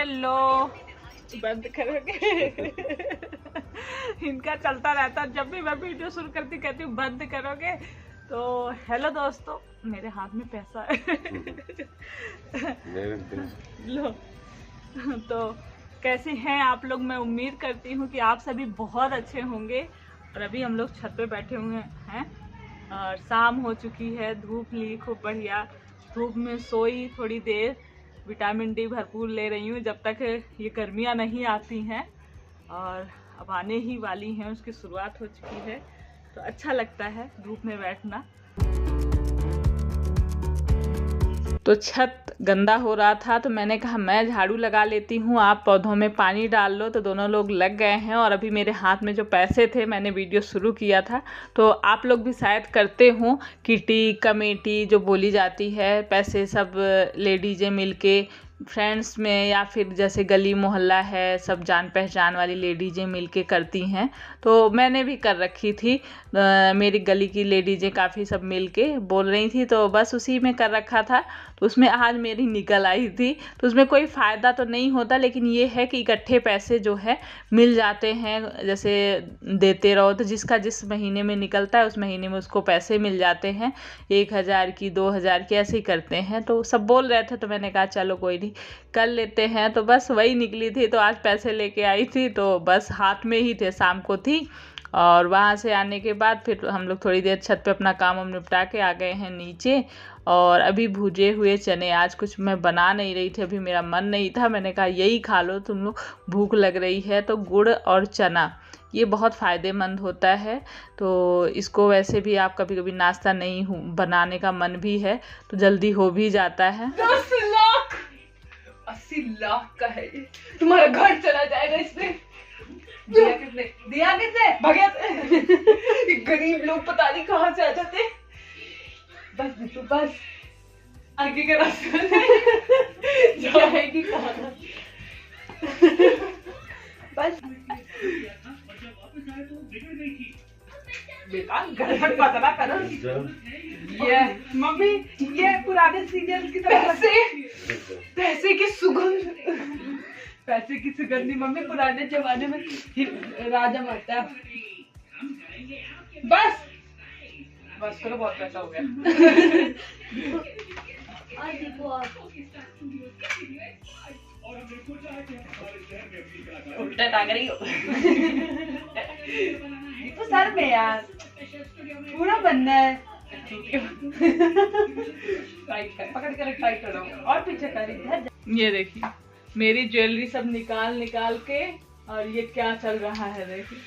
Hello, बंद करोगे? इनका चलता रहता, जब भी मैं वीडियो शुरू करती कहती हूँ बंद करोगे। तो हेलो दोस्तों, मेरे हाथ में पैसा है। लो, तो कैसे हैं आप लोग? मैं उम्मीद करती हूँ कि आप सभी बहुत अच्छे होंगे। और अभी हम लोग छत पे बैठे हुए हैं और शाम हो चुकी है, धूप ली खूब बढ़िया। धूप में सोई थोड़ी देर, विटामिन डी भरपूर ले रही हूँ जब तक ये गर्मियाँ नहीं आती हैं, और अब आने ही वाली हैं, उसकी शुरुआत हो चुकी है। तो अच्छा लगता है धूप में बैठना। तो छत गंदा हो रहा था तो मैंने कहा मैं झाड़ू लगा लेती हूँ, आप पौधों में पानी डाल लो। तो दोनों लोग लग गए हैं। और अभी मेरे हाथ में जो पैसे थे, मैंने वीडियो शुरू किया था, तो आप लोग भी शायद करते हो, किटी कमेटी जो बोली जाती है, पैसे सब लेडीजें मिलके फ्रेंड्स में या फिर जैसे गली मोहल्ला है, सब जान पहचान वाली लेडीजें मिलके करती हैं। तो मैंने भी कर रखी थी, मेरी गली की लेडीजें काफ़ी सब मिलके बोल रही थी, तो बस उसी में कर रखा था। तो उसमें आज मेरी निकल आई थी। तो उसमें कोई फ़ायदा तो नहीं होता, लेकिन ये है कि इकट्ठे पैसे जो है मिल जाते हैं। जैसे देते रहो तो जिसका जिस महीने में निकलता है उस महीने में उसको पैसे मिल जाते हैं, 1000 की 2000 की ऐसे ही करते हैं। तो सब बोल रहे थे तो मैंने कहा चलो कोई नहीं, कर लेते हैं। तो बस वही निकली थी, तो आज पैसे लेके आई थी। तो बस हाथ में ही थे, शाम को थी। और वहाँ से आने के बाद फिर हम लोग थोड़ी देर छत पे अपना काम निपटा के आ गए हैं नीचे। और अभी भुजे हुए चने, आज कुछ मैं बना नहीं रही थी, अभी मेरा मन नहीं था, मैंने कहा यही खा लो तुम लोग, भूख लग रही है। तो गुड़ और चना ये बहुत फ़ायदेमंद होता है। तो इसको वैसे भी आप कभी कभी नाश्ता नहीं बनाने का मन भी है तो जल्दी हो भी जाता है। 10 लाख 80 लाख का है ये, तुम्हारा घर चला जाएगा इसमें। दिया किसने भगत? गरीब लोग पता नहीं कहाँ से आ जाते। बस बिट्टू बस, आगे का रास्ता जाएगी कहाँ? बस बेटा गड़बड़ पता करो। ये मम्मी, ये पुराने सीरियल की तरह पैसे की सुगंध, पैसे की सुगंधी मम्मी पुराने जमाने में राजा माता। बस बस करो, बहुत पैसा हो गया। उल्टा टांग रही हो। तो सर में यार पूरा बनना है। टाइट कर, पकड़ कर टाइट करो और पीछे कर। ये देखिए मेरी ज्वेलरी सब निकाल के, और ये क्या चल रहा है देखिए,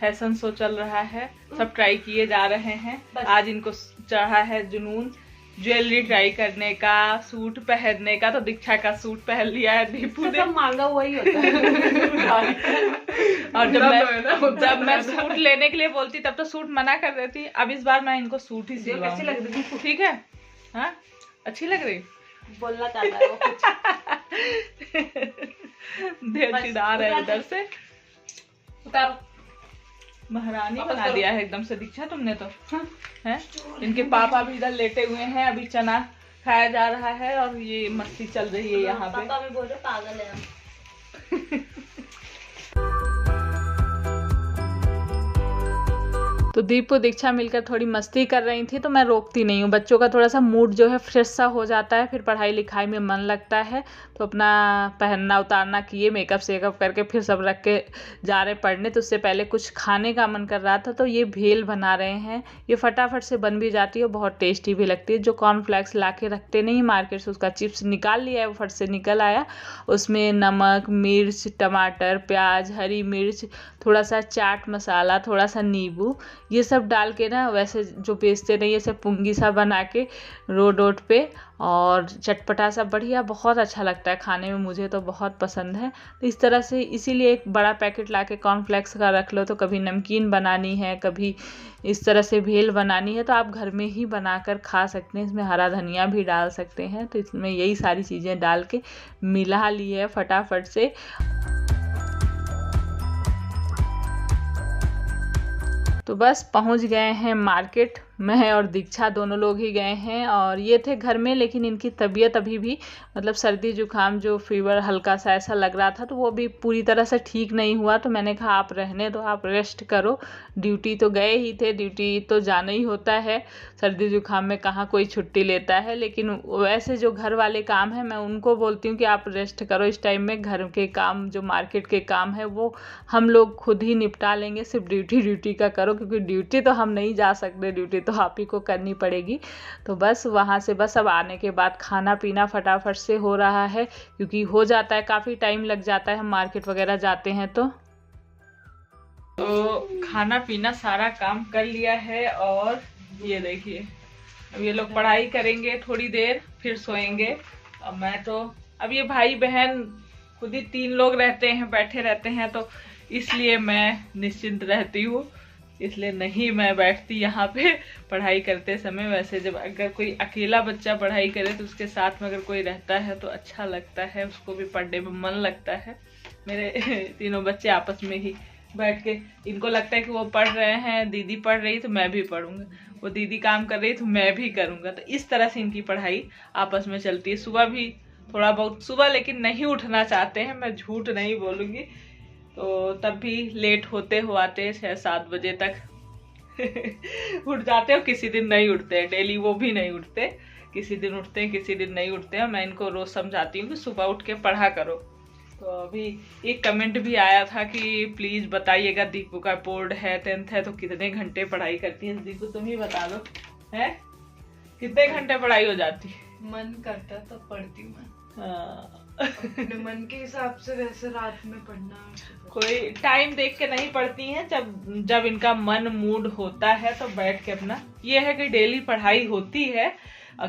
फैशन शो चल रहा है, सब ट्राई किए जा रहे हैं। आज इनको चढ़ा है जुनून ज्वेलरी ट्राई करने का, सूट पहनने का। तो दीक्षा का सूट पहन लिया है दीपू ने, सब मांगा हुआ ही होता है। और जब मैं सूट लेने के लिए बोलती तब तो सूट मना कर देती। अब इस बार मैं इनको सूट ही सिलवाऊंगी। अच्छी लग रही, ठीक है? हाँ अच्छी लग रही, बोलना चाहता है वो कुछ। ढेर चिढ़ा रहे उधर से। उतारो, महारानी बना दिया है एकदम से दीक्षा तुमने तो। हैं? इनके पापा भी इधर लेटे हुए हैं, अभी चना खाया जा रहा है और ये मस्ती चल रही है यहाँ पे। पापा भी बोल रहे पागल है हम। तो दीपू दीक्षा मिलकर थोड़ी मस्ती कर रही थी, तो मैं रोकती नहीं हूँ। बच्चों का थोड़ा सा मूड जो है फ्रेश सा हो जाता है, फिर पढ़ाई लिखाई में मन लगता है। तो अपना पहनना उतारना किए, मेकअप सेकअप करके फिर सब रख के जा रहे पढ़ने। तो उससे पहले कुछ खाने का मन कर रहा था, तो ये भेल बना रहे हैं। ये फटाफट से बन भी जाती है, बहुत टेस्टी भी लगती है। जो कॉर्नफ्लेक्स ला के रखते नहीं मार्केट से, उसका चिप्स निकाल लिया है, वो फट से निकल आया। उसमें नमक, मिर्च, टमाटर, प्याज, हरी मिर्च, थोड़ा सा चाट मसाला, थोड़ा सा नींबू, ये सब डाल के ना, वैसे जो बेचते नहीं, ऐसे पुंगी सा बना के रोड पे, और चटपटा सा बढ़िया, बहुत अच्छा लगता है खाने में, मुझे तो बहुत पसंद है। तो इस तरह से, इसीलिए एक बड़ा पैकेट ला के कॉर्नफ्लेक्स का रख लो। तो कभी नमकीन बनानी है, कभी इस तरह से भेल बनानी है, तो आप घर में ही बनाकर खा सकते हैं। इसमें हरा धनिया भी डाल सकते हैं। तो इसमें यही सारी चीज़ें डाल के मिला ली है फटाफट से। तो बस पहुंच गए हैं मार्केट। मैं और दीक्षा दोनों लोग ही गए हैं और ये थे घर में, लेकिन इनकी तबीयत अभी भी मतलब सर्दी जुकाम जो फीवर हल्का सा ऐसा लग रहा था, तो वो भी पूरी तरह से ठीक नहीं हुआ। तो मैंने कहा आप रहने दो, आप रेस्ट करो, ड्यूटी तो गए ही थे, ड्यूटी तो जाना ही होता है, सर्दी जुकाम में कहाँ कोई छुट्टी लेता है। लेकिन वैसे जो घर वाले काम हैं मैं उनको बोलती हूँ कि आप रेस्ट करो इस टाइम में, घर के काम जो मार्केट के काम है वो हम लोग खुद ही निपटा लेंगे, सिर्फ ड्यूटी का करो, क्योंकि ड्यूटी तो हम नहीं जा सकते, ड्यूटी तो आप ही को करनी पड़ेगी। तो बस वहाँ से बस अब आने के बाद खाना पीना फटाफट से हो रहा है, क्योंकि हो जाता है काफ़ी टाइम लग जाता है, हम मार्केट वगैरह जाते हैं तो खाना पीना सारा काम कर लिया है। और ये देखिए अब ये लोग पढ़ाई करेंगे थोड़ी देर फिर सोएंगे। अब मैं तो अब ये भाई बहन खुद ही 3 लोग रहते हैं, बैठे रहते हैं, तो इसलिए मैं निश्चिंत रहती हूँ, इसलिए नहीं मैं बैठती यहाँ पे पढ़ाई करते समय। वैसे जब अगर कोई अकेला बच्चा पढ़ाई करे तो उसके साथ में अगर कोई रहता है तो अच्छा लगता है, उसको भी पढ़ने में मन लगता है। मेरे तीनों बच्चे आपस में ही बैठ के, इनको लगता है कि वो पढ़ रहे हैं, दीदी पढ़ रही तो मैं भी पढ़ूंगा, वो दीदी काम कर रही तो मैं भी करूँगा, तो इस तरह से इनकी पढ़ाई आपस में चलती है। सुबह भी थोड़ा बहुत, सुबह लेकिन नहीं उठना चाहते हैं, मैं झूठ नहीं बोलूँगी, तो तब भी लेट होते हो आते 6-7 बजे तक उठ जाते हो। किसी दिन नहीं उठते हैं, डेली वो भी नहीं उठते, किसी दिन उठते हैं किसी दिन नहीं उठते हैं। मैं इनको रोज समझाती हूँ कि सुबह उठ के पढ़ा करो। तो अभी एक कमेंट भी आया था कि प्लीज़ बताइएगा दीपू का बोर्ड है 10th है तो कितने घंटे पढ़ाई करती है। दीपू तुम ही बता दो, है कितने घंटे पढ़ाई हो जाती है? मन करता तो पढ़ती हूँ मैं, अपने मन के हिसाब से, वैसे रात में पढ़ना कोई टाइम देख के नहीं पढ़ती हैं, जब इनका मन मूड होता है तो बैठ के अपना। ये है कि डेली पढ़ाई होती है,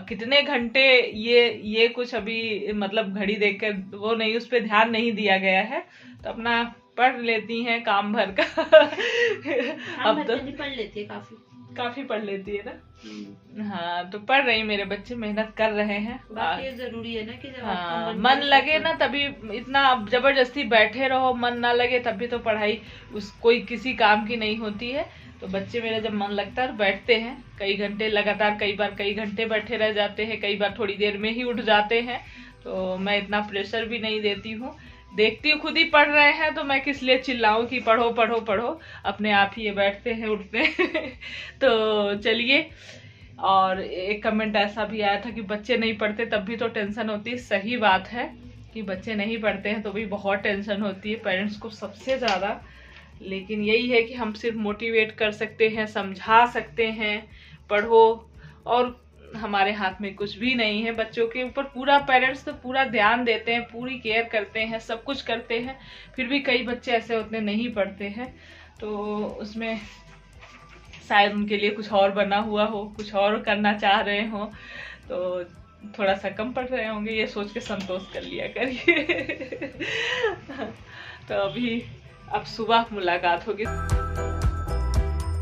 कितने घंटे ये कुछ अभी मतलब घड़ी देख कर वो नहीं, उस पर ध्यान नहीं दिया गया है, तो अपना पढ़ लेती हैं काम भर का अब तो पढ़ लेती है, काफी पढ़ लेती है ना। हाँ तो पढ़ रही, मेरे बच्चे मेहनत कर रहे हैं। बाकी जरूरी है ना कि जब हाँ मन लगे ना तभी, इतना जबरदस्ती बैठे रहो मन ना लगे तभी तो पढ़ाई कोई किसी काम की नहीं होती है। तो बच्चे मेरे जब मन लगता है बैठते हैं कई घंटे लगातार, कई बार कई घंटे बैठे रह जाते हैं, कई बार थोड़ी देर में ही उठ जाते हैं। तो मैं इतना प्रेशर भी नहीं देती हूँ, देखती हूँ खुद ही पढ़ रहे हैं तो मैं किस लिए चिल्लाऊं कि पढ़ो पढ़ो पढ़ो, अपने आप ही ये बैठते हैं उठते हैं तो चलिए। और एक कमेंट ऐसा भी आया था कि बच्चे नहीं पढ़ते तब भी तो टेंशन होती है। सही बात है कि बच्चे नहीं पढ़ते हैं तो भी बहुत टेंशन होती है पेरेंट्स को सबसे ज़्यादा, लेकिन यही है कि हम सिर्फ मोटिवेट कर सकते हैं, समझा सकते हैं पढ़ो, और हमारे हाथ में कुछ भी नहीं है। बच्चों के ऊपर पूरा पेरेंट्स तो पूरा ध्यान देते हैं, पूरी केयर करते हैं, सब कुछ करते हैं, फिर भी कई बच्चे ऐसे होते हैं नहीं पढ़ते हैं, तो उसमें शायद उनके लिए कुछ और बना हुआ हो, कुछ और करना चाह रहे हो, तो थोड़ा सा कम पढ़ रहे होंगे, ये सोच के संतोष कर लिया करिए तो अभी अब सुबह मुलाकात होगी।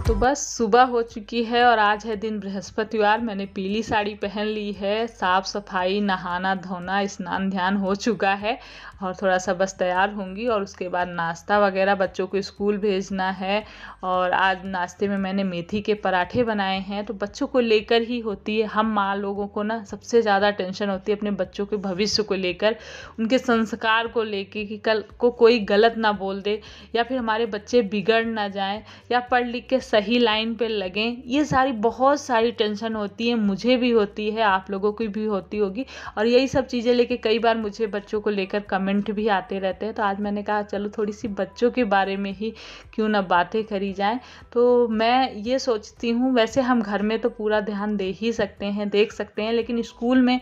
तो बस सुबह हो चुकी है और आज है दिन बृहस्पतिवार। मैंने पीली साड़ी पहन ली है, साफ सफाई नहाना धोना स्नान ध्यान हो चुका है और थोड़ा सा बस तैयार होंगी और उसके बाद नाश्ता वगैरह बच्चों को स्कूल भेजना है। और आज नाश्ते में मैंने मेथी के पराठे बनाए हैं, तो बच्चों को लेकर ही होती है। हम माँ लोगों को ना सबसे ज़्यादा टेंशन होती है अपने बच्चों के भविष्य को लेकर, उनके संस्कार को लेकर कि कल को कोई गलत ना बोल दे या फिर हमारे बच्चे बिगड़ ना जाएं या पढ़ लिख के सही लाइन पे लगें। ये सारी बहुत सारी टेंशन होती है, मुझे भी होती है, आप लोगों की भी होती होगी। और यही सब चीज़ें लेके कई बार मुझे बच्चों को लेकर कमेंट भी आते रहते हैं, तो आज मैंने कहा चलो थोड़ी सी बच्चों के बारे में ही क्यों ना बातें करी जाएं। तो मैं ये सोचती हूँ, वैसे हम घर में तो पूरा ध्यान दे ही सकते हैं, देख सकते हैं, लेकिन स्कूल में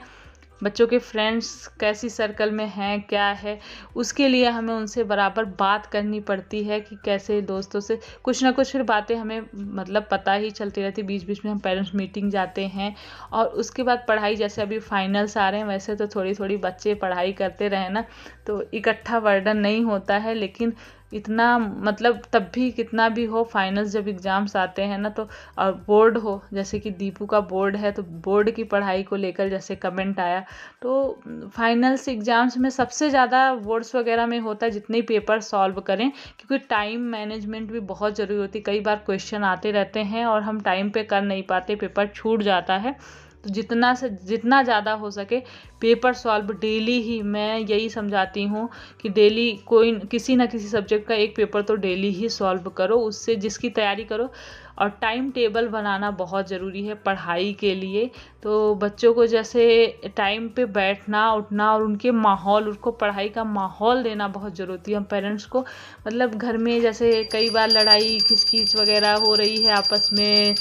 बच्चों के फ्रेंड्स कैसी सर्कल में हैं क्या है, उसके लिए हमें उनसे बराबर बात करनी पड़ती है कि कैसे दोस्तों से कुछ ना कुछ फिर बातें हमें मतलब पता ही चलती रहती। बीच बीच में हम पेरेंट्स मीटिंग जाते हैं और उसके बाद पढ़ाई, जैसे अभी फाइनल्स आ रहे हैं वैसे तो थोड़ी थोड़ी बच्चे पढ़ाई करते रहे ना तो इकट्ठा वर्डन नहीं होता है, लेकिन इतना मतलब तब भी कितना भी हो, फाइनल्स जब एग्ज़ाम्स आते हैं ना, तो और बोर्ड हो, जैसे कि दीपू का बोर्ड है, तो बोर्ड की पढ़ाई को लेकर जैसे कमेंट आया, तो फाइनल्स एग्ज़ाम्स में सबसे ज़्यादा बोर्ड्स वगैरह में होता है जितने पेपर सॉल्व करें, क्योंकि टाइम मैनेजमेंट भी बहुत ज़रूरी होती है। कई बार क्वेश्चन आते रहते हैं और हम टाइम पे कर नहीं पाते, पेपर छूट जाता है। तो जितना से जितना ज़्यादा हो सके पेपर सॉल्व डेली ही, मैं यही समझाती हूँ कि डेली कोई किसी ना किसी सब्जेक्ट का एक पेपर तो डेली ही सॉल्व करो, उससे जिसकी तैयारी करो। और टाइम टेबल बनाना बहुत ज़रूरी है पढ़ाई के लिए। तो बच्चों को जैसे टाइम पे बैठना उठना और उनके माहौल, उसको पढ़ाई का माहौल देना बहुत ज़रूरी है। हम पेरेंट्स को मतलब घर में जैसे कई बार लड़ाई खिचखिच वगैरह हो रही है आपस में,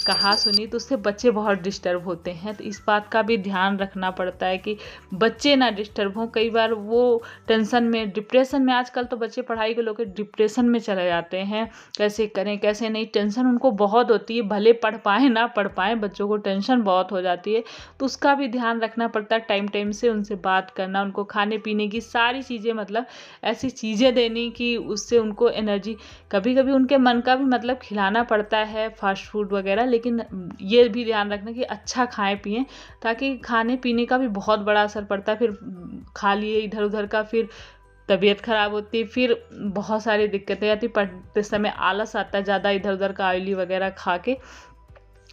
कहा सुनी, तो उससे बच्चे बहुत डिस्टर्ब होते हैं। तो इस बात का भी ध्यान रखना पड़ता है कि बच्चे ना डिस्टर्ब हों। कई बार वो टेंशन में, डिप्रेशन में, आजकल तो बच्चे पढ़ाई को लेकर डिप्रेशन में चले जाते हैं, कैसे करें कैसे नहीं, टेंशन उनको बहुत होती है। भले पढ़ पाएँ ना पढ़ पाएँ, बच्चों को टेंशन बहुत हो जाती है। तो उसका भी ध्यान रखना पड़ता है, टाइम टाइम से उनसे बात करना, उनको खाने पीने की सारी चीज़ें, मतलब ऐसी चीज़ें देनी कि उससे उनको एनर्जी, कभी कभी उनके मन का भी मतलब खिलाना पड़ता है फास्ट फूड वगैरह, लेकिन ये भी ध्यान रखना कि अच्छा खाएं पिएं, ताकि खाने पीने का भी बहुत बड़ा असर पड़ता है। फिर खा लिए इधर उधर का, फिर तबीयत ख़राब होती है, फिर बहुत सारी दिक्कतें आती, पढ़ते समय आलस आता है ज़्यादा इधर उधर का ऑयली वगैरह खा के।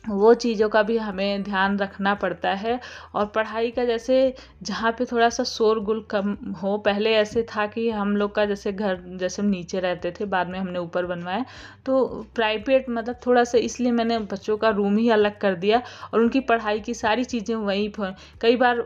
वो चीज़ों का भी हमें ध्यान रखना पड़ता है। और पढ़ाई का जैसे जहाँ पे थोड़ा सा शोरगुल कम हो, पहले ऐसे था कि हम लोग का जैसे घर, जैसे हम नीचे रहते थे, बाद में हमने ऊपर बनवाया, तो प्राइवेट मतलब थोड़ा सा, इसलिए मैंने बच्चों का रूम ही अलग कर दिया और उनकी पढ़ाई की सारी चीज़ें वहीं पर। कई बार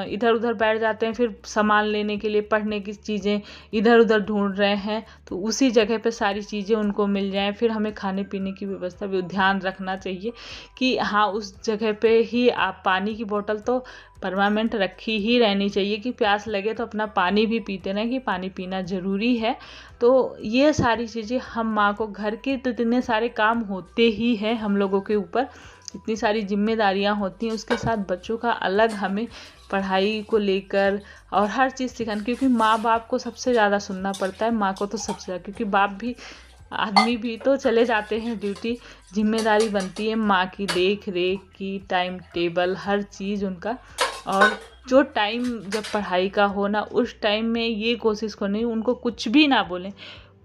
इधर उधर बैठ जाते हैं, फिर सामान लेने के लिए, पढ़ने की चीज़ें इधर उधर ढूंढ रहे हैं, तो उसी जगह पे सारी चीज़ें उनको मिल जाएं। फिर हमें खाने पीने की व्यवस्था भी ध्यान रखना चाहिए कि हाँ, उस जगह पे ही आप पानी की बोतल तो परमानेंट रखी ही रहनी चाहिए, कि प्यास लगे तो अपना पानी भी पीते रहें, कि पानी पीना ज़रूरी है। तो ये सारी चीज़ें हम माँ को, घर के तो इतने सारे काम होते ही हैं हम लोगों के ऊपर, इतनी सारी जिम्मेदारियाँ होती हैं, उसके साथ बच्चों का अलग हमें पढ़ाई को लेकर और हर चीज़ सिखाना, क्योंकि माँ बाप को सबसे ज़्यादा सुनना पड़ता है, माँ को तो सबसे ज़्यादा, क्योंकि बाप भी, आदमी भी तो चले जाते हैं ड्यूटी, जिम्मेदारी बनती है माँ की देख रेख की, टाइम टेबल हर चीज़ उनका। और जो टाइम जब पढ़ाई का हो ना, उस टाइम में ये कोशिश करनी, उनको कुछ भी ना बोलें,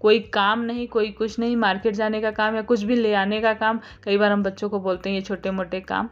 कोई काम नहीं, कोई कुछ नहीं, मार्केट जाने का काम या कुछ भी ले आने का काम, कई बार हम बच्चों को बोलते हैं ये छोटे मोटे काम,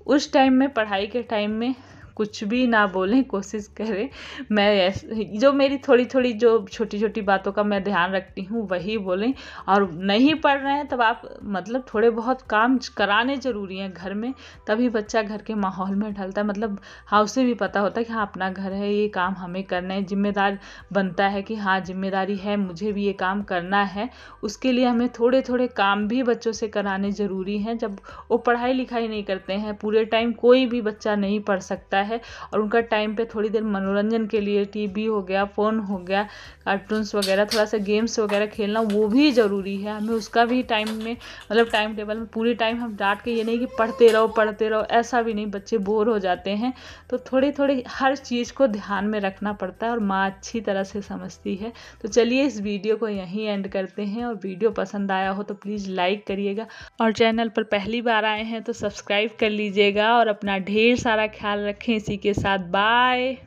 उस टाइम में, पढ़ाई के टाइम में कुछ भी ना बोलें, कोशिश करें। मैं जो मेरी थोड़ी थोड़ी जो छोटी छोटी बातों का मैं ध्यान रखती हूँ वही बोलें। और नहीं पढ़ रहे हैं तब आप मतलब थोड़े बहुत काम कराने ज़रूरी हैं घर में, तभी बच्चा घर के माहौल में ढलता है। मतलब हाँ, उसे भी पता होता है कि हाँ, अपना घर है, ये काम हमें करना है, जिम्मेदार बनता है कि हाँ, जिम्मेदारी है, मुझे भी ये काम करना है। उसके लिए हमें थोड़े थोड़े काम भी बच्चों से कराने ज़रूरी हैं। जब वो पढ़ाई लिखाई नहीं करते हैं पूरे टाइम, कोई भी बच्चा नहीं पढ़ सकता है, और उनका टाइम पे थोड़ी देर मनोरंजन के लिए टीवी हो गया, फ़ोन हो गया, कार्टून्स वगैरह, थोड़ा सा गेम्स वगैरह खेलना, वो भी ज़रूरी है। हमें उसका भी टाइम में, मतलब टाइम टेबल में पूरी टाइम हम डांट के ये नहीं कि पढ़ते रहो, ऐसा भी नहीं, बच्चे बोर हो जाते हैं। तो थोड़ी थोड़ी हर चीज़ को ध्यान में रखना पड़ता है, और माँ अच्छी तरह से समझती है। तो चलिए इस वीडियो को यहीं एंड करते हैं, और वीडियो पसंद आया हो तो प्लीज़ लाइक करिएगा, और चैनल पर पहली बार आए हैं तो सब्सक्राइब कर लीजिएगा, और अपना ढेर सारा ख्याल रखें। इसी के साथ बाय।